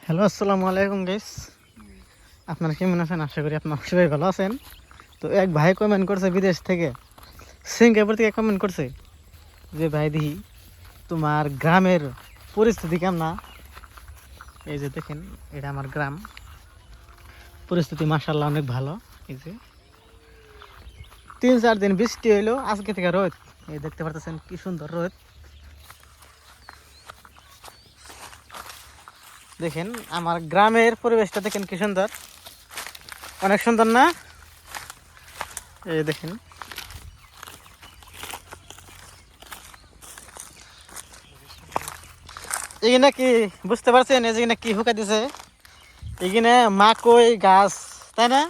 Hello, আসসালামু আলাইকুম guys. আপনারা কেমন আছেন? আশা করি আপনারা সবাই ভালো আছেন। তো এক ভাই কমেন্ট করছে বিদেশ থেকে, সিঙ্গাপুর থেকে কমেন্ট করছে যে ভাই দিহি তোমার গ্রামের পরিস্থিতি কেমন। এই যে দেখেন, এটা আমার গ্রাম। পরিস্থিতি মাশাআল্লাহ অনেক ভালো। এই যে 3-4 দিন বৃষ্টি হইলো, আজকে থেকে রোদ। এই দেখতে পারতেছেন কি সুন্দর রোদ। দেখেন আমার গ্রামের পরিবেশটা, দেখেন কি সুন্দর, অনেক সুন্দর না? এই দেখেন, এখানে কি বুঝতে পারছেন? এখানে কি হুকা দিছে? এখানে মাকই গাছ, তাই না?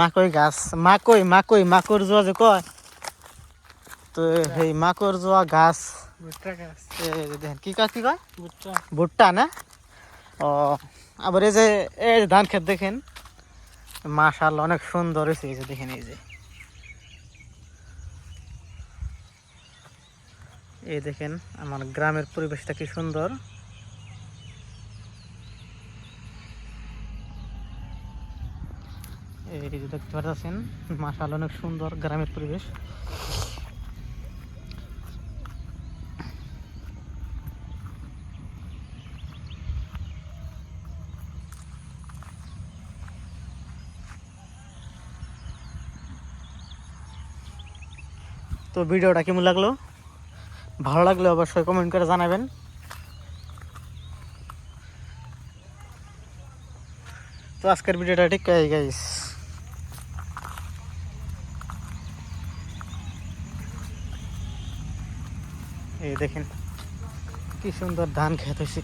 মাকই গাছ, মাকই মাকই মাকড় জোয়া যে কয়, তো এই মাকড় জোয়া গাছ। এই যে দেখেন কি কয়, কি কয়? ভুট্টা না? ও, আবার এই যে ধান ক্ষেত দেখেন, মাশাআল্লাহ অনেক সুন্দর হয়েছে। এই যে দেখেন, এই দেখেন আমার গ্রামের পরিবেশটা কি সুন্দর। এই যে দেখতে পাচ্ছেন, মাশাআল্লাহ অনেক সুন্দর গ্রামের পরিবেশ। তো ভিডিওটা কেমন লাগলো? ভালো লাগলে অবশ্যই কমেন্ট করে জানাবেন। তো আজকের ভিডিওটা ঠিক গাইস, এই দেখেন কি সুন্দর ধান খেত হয়েছে।